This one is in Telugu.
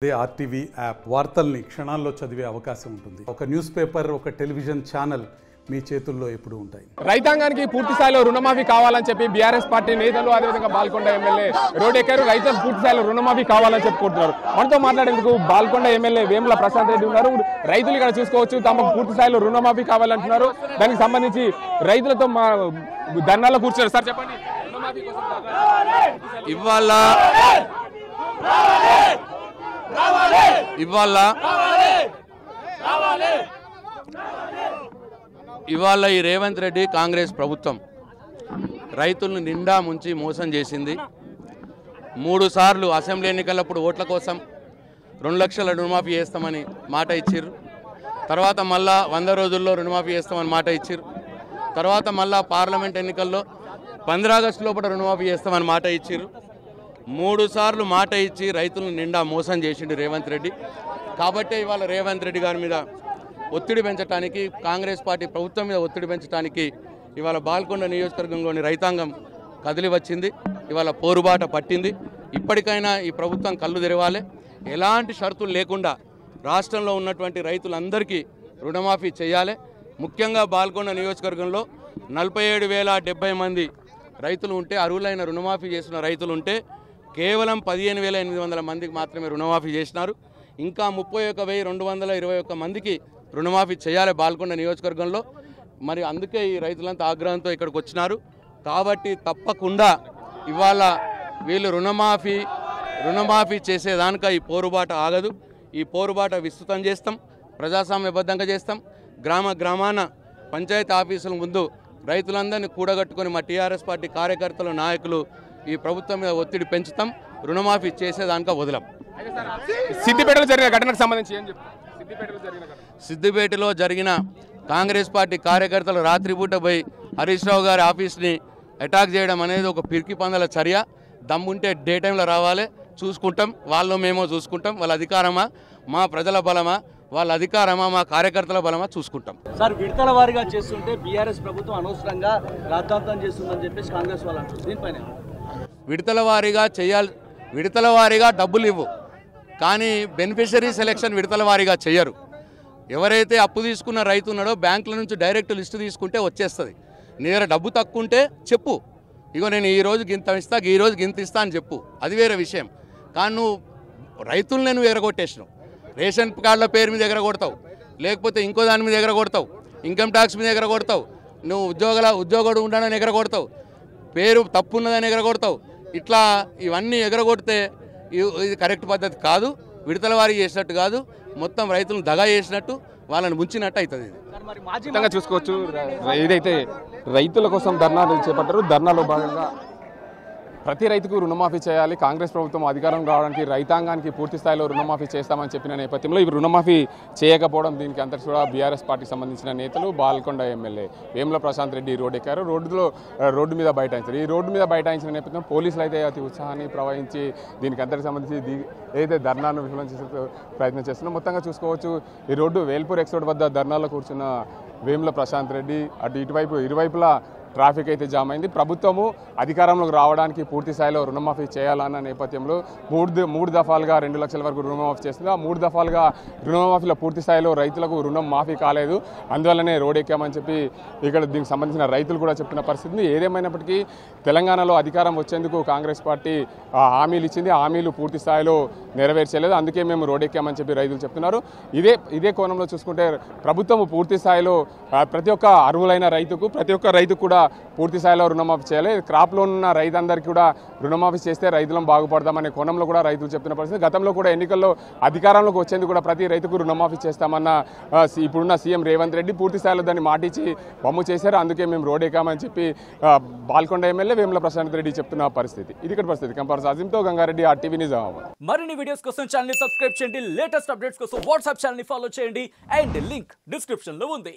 అదే ఆర్టీవీ యాప్ వార్తల్ని క్షణాల్లో చదివే అవకాశం ఉంటుంది. ఒక న్యూస్ పేపర్, ఒక టెలివిజన్ ఛానల్ మీ చేతుల్లో ఎప్పుడు ఉంటాయి. రైతాంగానికి పూర్తి స్థాయిలో రుణమాఫీ కావాలని చెప్పి బీఆర్ఎస్ పార్టీ నేతలు అదేవిధంగా బాల్కొండ ఎమ్మెల్యే రోడ్ ఎక్కారు. రైతులకు పూర్తి స్థాయిలో రుణమాఫీ కావాలని చెప్పుకుంటున్నారు. మనతో మాట్లాడేందుకు బాల్కొండ ఎమ్మెల్యే వేముల ప్రశాంత్ రెడ్డి ఉన్నారు. రైతులు ఇక్కడ చూసుకోవచ్చు, తమకు పూర్తి స్థాయిలో రుణమాఫీ కావాలంటున్నారు. దానికి సంబంధించి రైతులతో మా ధర్నాలో కూర్చున్నారు. సార్ చెప్పండి, ఇవాళ ఈ రేవంత్ రెడ్డి కాంగ్రెస్ ప్రభుత్వం రైతులను నిండా ముంచి మోసం చేసింది. 3 సార్లు అసెంబ్లీ ఎన్నికలప్పుడు ఓట్ల కోసం 2 లక్షల రుణమాఫీ చేస్తామని మాట ఇచ్చిర్రు. తర్వాత మళ్ళా 100 రోజుల్లో రుణమాఫీ చేస్తామని మాట ఇచ్చిర్రు. తర్వాత మళ్ళా పార్లమెంట్ ఎన్నికల్లో 15 ఆగస్టు లోపల రుణమాఫీ చేస్తామని మాట ఇచ్చిర్రు. 3 సార్లు మాట ఇచ్చి రైతులను నిండా మోసం చేసిండు రేవంత్ రెడ్డి. కాబట్టే ఇవాళ రేవంత్ రెడ్డి గారి మీద ఒత్తిడి పెంచడానికి, కాంగ్రెస్ పార్టీ ప్రభుత్వం మీద ఒత్తిడి పెంచడానికి ఇవాళ బాల్కొండ నియోజకవర్గంలోని రైతాంగం కదిలి వచ్చింది. ఇవాళ పోరుబాట పట్టింది. ఇప్పటికైనా ఈ ప్రభుత్వం కళ్ళు తెరవాలి. ఎలాంటి షరతులు లేకుండా రాష్ట్రంలో ఉన్నటువంటి రైతులందరికీ రుణమాఫీ చేయాలి. ముఖ్యంగా బాల్కొండ నియోజకవర్గంలో 47,070 మంది రైతులు ఉంటే, అర్హులైన రుణమాఫీ చేసిన రైతులు ఉంటే కేవలం 15,800 మందికి మాత్రమే రుణమాఫీ చేసినారు. ఇంకా 31,221 మందికి రుణమాఫీ చేయాలి బాల్కొండ నియోజకవర్గంలో. మరి అందుకే ఈ రైతులంతా ఆగ్రహంతో ఇక్కడికి వచ్చినారు. కాబట్టి తప్పకుండా ఇవాళ వీళ్ళు రుణమాఫీ చేసేదానిక ఈ పోరుబాట ఆగదు. ఈ పోరుబాట విస్తృతం చేస్తాం, ప్రజాస్వామ్యబద్ధంగా చేస్తాం. గ్రామాన పంచాయతీ ఆఫీసుల ముందు రైతులందరినీ కూడగట్టుకొని మా టీఆర్ఎస్ పార్టీ కార్యకర్తలు, నాయకులు ఈ ప్రభుత్వం మీద ఒత్తిడి పెంచుతాం. రుణమాఫీ చేసేదానిక వదలం. సిద్దిపేటలో జరిగిన ఘటనకు సంబంధించి ఏం చెప్తారు? సిద్దిపేటలో జరిగిన కాంగ్రెస్ పార్టీ కార్యకర్తలు రాత్రిపూట పోయి హరీష్ రావు గారి ఆఫీస్ని అటాక్ చేయడం అనేది ఒక పిరికి పందల చర్య. దమ్ముంటే డే టైంలో రావాలి, చూసుకుంటాం. మేమో చూసుకుంటాం. వాళ్ళ అధికారమా, మా ప్రజల బలమా, వాళ్ళ అధికారమా, మా కార్యకర్తల బలమా చూసుకుంటాం. సార్, విడతల వారీగా చేస్తుంటే బీఆర్ఎస్ ప్రభుత్వం అనవసరంగా రాద్ధాంతం చేస్తుందని చెప్పేసి కాంగ్రెస్ వాళ్ళు అంటారు. దీనిపైన విడతల వారీగా డబ్బులు ఇవ్వు, కానీ బెనిఫిషరీ సెలెక్షన్ విడతల వారీగా చేయరు. ఎవరైతే అప్పు తీసుకున్న రైతు ఉన్నాడో బ్యాంకుల నుంచి డైరెక్ట్ లిస్టు తీసుకుంటే వచ్చేస్తుంది. నీ దగ్గర డబ్బు తక్కువ ఉంటే చెప్పు, ఇగో నేను ఈ రోజు గింత ఇస్తా, ఈ రోజు గింత ఇస్తా అని చెప్పు, అది వేరే విషయం. కానీ నువ్వు రైతులను నువ్వు ఎగరగొట్టేసినావు. రేషన్ కార్డుల పేరు మీద ఎగరగొడతావు, లేకపోతే ఇంకో దాని మీద ఎగరగొడతావు, ఇన్కమ్ ట్యాక్స్ మీద ఎగరగొడతావు, నువ్వు ఉద్యోగుడు ఉండడానికి ఎగరగొడతావు, పేరు తప్పున్నదని ఎగరగొడతావు. ఇట్లా ఇవన్నీ ఎగరగొడితే ఇది కరెక్ట్ పద్ధతి కాదు. విడతల వారీ చేసినట్టు కాదు, మొత్తం రైతులను దగా చేసినట్టు, వాళ్ళని ముంచినట్టు అవుతుంది. ఇది చూసుకోవచ్చు. ఏదైతే రైతుల కోసం ధర్నాలు చేపట్టారు, ధర్నాలో భాగంగా ప్రతి రైతుకు రుణమాఫీ చేయాలి, కాంగ్రెస్ ప్రభుత్వం అధికారం రావడానికి రైతాంగానికి పూర్తి స్థాయిలో రుణమాఫీ చేస్తామని చెప్పిన నేపథ్యంలో ఇవి రుణమాఫీ చేయకపోవడం, దీనికి అంతా కూడా బీఆర్ఎస్ పార్టీకి సంబంధించిన నేతలు బాల్కొండ ఎమ్మెల్యే వేముల ప్రశాంత్ రెడ్డి రోడ్డు ఎక్కారు. రోడ్డు మీద బైఠాయించారు. ఈ రోడ్డు మీద బైఠాయించిన నేపథ్యం పోలీసులు అయితే అతి ఉత్సాహాన్ని ప్రవహించి దీనికి అంతటికి సంబంధించి ఏదైతే ధర్నాను విఫలం చేసే ప్రయత్నం చేస్తున్నాం. మొత్తంగా చూసుకోవచ్చు, ఈ రోడ్డు వేల్పూర్ ఎక్స్ రోడ్ వద్ద ధర్నాలో కూర్చున్న వేముల ప్రశాంత్ రెడ్డి అటు ఇరువైపులా ట్రాఫిక్ అయితే జామ్ అయింది. ప్రభుత్వము అధికారంలోకి రావడానికి పూర్తి స్థాయిలో రుణమాఫీ చేయాలన్న నేపథ్యంలో మూడు దఫాలుగా 2 లక్షల వరకు రుణమాఫీ చేస్తుంది. ఆ 3 దఫాలుగా రుణమాఫీలో పూర్తి స్థాయిలో రైతులకు రుణం మాఫీ కాలేదు. అందువల్లనే రోడ్ ఎక్కామని చెప్పి ఇక్కడ దీనికి సంబంధించిన రైతులు కూడా చెప్తున్న పరిస్థితి. ఏదేమైనప్పటికీ తెలంగాణలో అధికారం వచ్చేందుకు కాంగ్రెస్ పార్టీ హామీలు ఇచ్చింది. హామీలు పూర్తి స్థాయిలో నెరవేర్చలేదు. అందుకే మేము రోడ్ ఎక్కామని చెప్పి రైతులు చెప్తున్నారు. ఇదే కోణంలో చూసుకుంటే ప్రభుత్వం పూర్తి స్థాయిలో ప్రతి ఒక్క అర్హులైన రైతుకు, ప్రతి ఒక్క రైతుకు కూడా పూర్తి స్థాయిలో రుణమాఫీ చేయాలి. క్రాప్ లోన్ ఉన్న రైతులందరికీ కూడా రుణమాఫీ చేస్తే రైతులం బాగుపడదామనే కోణంలో కూడా రైతులు చెప్తున్న పరిస్థితి. గతంలో కూడా ఎన్నికల్లో అధికారంలోకి వచ్చేందుకు కూడా ప్రతి రైతుకు రుణమాఫీ చేస్తామన్న ఇప్పుడున్న సీఎం రేవంత్ రెడ్డి పూర్తి స్థాయిలో దాన్ని మాటిచ్చి బొమ్ము చేశారు. అందుకే మేము రోడ్ ఎక్కామని చెప్పి బాల్కొండ ఎమ్మెల్యే వేముల ప్రశాంత్ రెడ్డి చెప్తున్న పరిస్థితి. ఇది ఇక్కడ పరిస్థితి. కంపల్స్ అజిమ్తో గంగారెడ్డి, RTV నిజామాబాద్. మరిన్ని వీడియోస్ కోసం ఛానల్ ని సబ్స్క్రైబ్ చేయండి. లేటెస్ట్ అప్డేట్స్ కోసం వాట్సాప్ ఛానల్ ని ఫాలో చేయండి. అండ్ లింక్ డిస్క్రిప్షన్ లో ఉంది.